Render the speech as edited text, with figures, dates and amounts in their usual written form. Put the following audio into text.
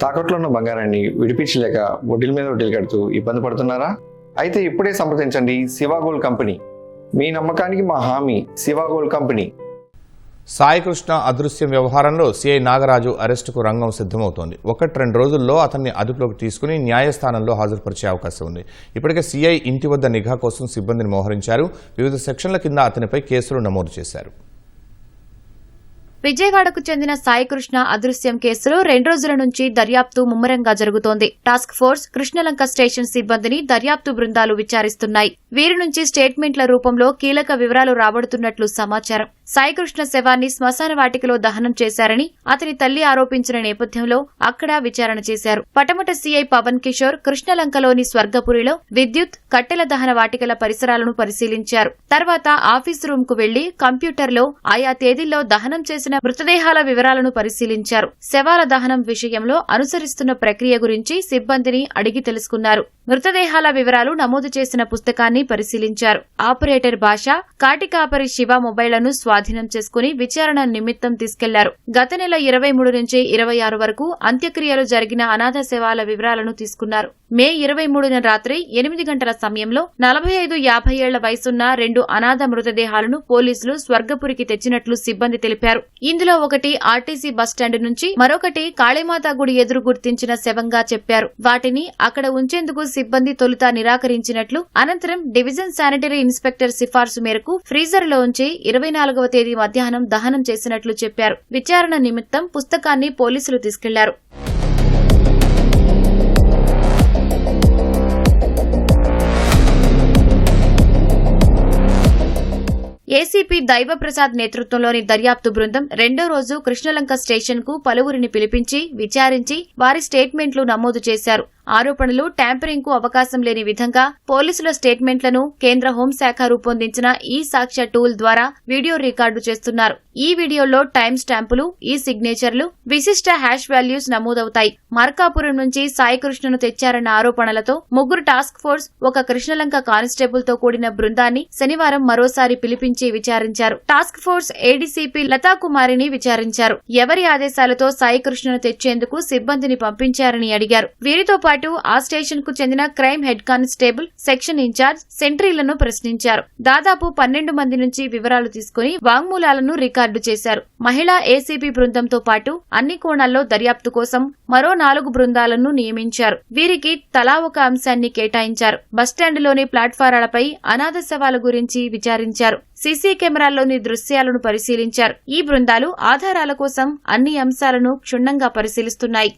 తాకట్లో ఉన్న బంగారాన్ని విడిపించలేక వడ్డీల మీద వడ్డీలు కడుతూ ఇబ్బంది పడుతున్నారా? అయితే ఇప్పుడే సంప్రదించండి శివ గోల్డ్ కంపెనీ. మీ నమ్మకానికి మా హామీ శివ గోల్డ్ కంపెనీ. సాయికృష్ణ అదృశ్యం వ్యవహారంలో సిఐ నాగరాజు అరెస్టుకు రంగం సిద్ధమవుతోంది. 1-2 రోజుల్లో అతన్ని అదుపులోకి తీసుకుని న్యాయస్థానంలో హాజరుపరిచే అవకాశం ఉంది. ఇప్పటికే సిఐ ఇంటి వద్ద నిఘా కోసం సిబ్బందిని మోహరించారు. వివిధ సెక్షన్ల కింద అతనిపై కేసులు నమోదు చేశారు. విజయవాడకు చెందిన సాయికృష్ణ అదృశ్యం కేసులో 2 రోజుల నుంచి దర్యాప్తు ముమ్మరంగా జరుగుతోంది. టాస్క్ ఫోర్స్, కృష్ణలంక స్టేషన్ సిబ్బందిని దర్యాప్తు బృందాలు విచారిస్తున్నాయి. వీరి నుంచి స్టేట్మెంట్ల రూపంలో కీలక వివరాలు రాబడుతున్నట్లు సమాచారం. సాయికృష్ణ శవాన్ని శ్మశాన వాటికలో దహనం చేశారని అతని తల్లి ఆరోపించిన నేపథ్యంలో అక్కడ విచారణ చేశారు. పటమట సీఐ పవన్ కిషోర్ కృష్ణలంకలోని స్వర్గపురిలో విద్యుత్, కట్టెల దహన వాటికల పరిసరాలను పరిశీలించారు. తర్వాత ఆఫీసు రూమ్ కు వెళ్లి కంప్యూటర్లో ఆయా తేదీల్లో దహనం చేసిన మృతదేహాల వివరాలను పరిశీలించారు. శవాల దహనం విషయంలో అనుసరిస్తున్న ప్రక్రియ గురించి సిబ్బందిని అడిగి తెలుసుకున్నారు. మృతదేహాల వివరాలు నమోదు చేసిన పుస్తకాన్ని పరిశీలించారు. ఆపరేటర్ భాష, కాటికాపరి శివ మొబైళ్లను స్వాధీనం చేసుకుని విచారణ నిమిత్తం తీసుకెళ్లారు. గత నెల 23 నుంచి 26 వరకు అంత్యక్రియలు జరిగిన అనాథ శవాల వివరాలను తీసుకున్నారు. మే 23న రాత్రి 8 గంటల సమయంలో 45-50 ఏళ్ల వయసున్న 2 అనాథ మృతదేహాలను పోలీసులు స్వర్గపురికి తెచ్చినట్లు సిబ్బంది తెలిపారు. ఇందులో ఒకటి ఆర్టీసీ బస్టాండ్ నుంచి, మరొకటి కాళీమాత గుడి ఎదురు గుర్తించిన శవంగా చెప్పారు. వాటిని అక్కడ ఉంచేందుకు సిబ్బంది తొలుత నిరాకరించినట్లు, అనంతరం డివిజన్ శానిటరీ ఇన్స్పెక్టర్ సిఫార్సు మేరకు ఫ్రీజర్లో ఉంచి 24వ తేదీ మధ్యాహ్నం దహనం చేసినట్లు చెప్పారు. విచారణ నిమిత్తం పుస్తకాన్ని పోలీసులు తీసుకెళ్లారు. ఏసీపీ దైవప్రసాద్ నేతృత్వంలోని దర్యాప్తు బృందం 2వ రోజు కృష్ణలంక స్టేషన్ కు పలువురిని పిలిపించి విచారించి వారి స్టేట్మెంట్లు నమోదు చేశారు. ఆరోపణలు, ట్యాంపరింగ్ కు అవకాశం లేని విధంగా పోలీసుల స్టేట్మెంట్లను కేంద్ర హోంశాఖ రూపొందించిన ఈ సాక్ష్య టూల్ ద్వారా వీడియో రికార్డు చేస్తున్నారు. ఈ వీడియోలో టైం స్టాంపులు, ఈ సిగ్నేచర్లు, విశిష్ట హ్యాష్ వాల్యూస్ నమోదవుతాయి. మార్కాపురం నుంచి సాయికృష్ణను తెచ్చారన్న ఆరోపణలతో 3 టాస్క్ ఫోర్స్, 1 కృష్ణలంక కానిస్టేబుల్ తో కూడిన బృందాన్ని శనివారం మరోసారి పిలిపించి విచారించారు. టాస్క్ ఫోర్స్ ఏడీసీపీ లతాకుమారిని విచారించారు. ఎవరి ఆదేశాలతో సాయికృష్ణను తెచ్చేందుకు సిబ్బందిని పంపించారని అడిగారు. వీరితో పాటు ఆ స్టేషన్ కు చెందిన crime head constable, section incharge, సెంట్రీలను ప్రశ్నించారు. దాదాపు 12 మంది నుంచి వివరాలు తీసుకుని వాంగ్మూలాలను రికార్డు చేశారు. మహిళా ఏసీబీ బృందంతో పాటు అన్ని కోణాల్లో దర్యాప్తు కోసం మరో 4 బృందాలను నియమించారు. వీరికి తలా ఒక అంశాన్ని కేటాయించారు. బస్టాండ్లోని ప్లాట్ఫారాలపై అనాథ శవాల గురించి విచారించారు. సీసీ కెమెరాల్లోని దృశ్యాలను పరిశీలించారు. ఈ బృందాలు ఆధారాల కోసం అన్ని అంశాలను క్షుణ్ణంగా పరిశీలిస్తున్నాయి.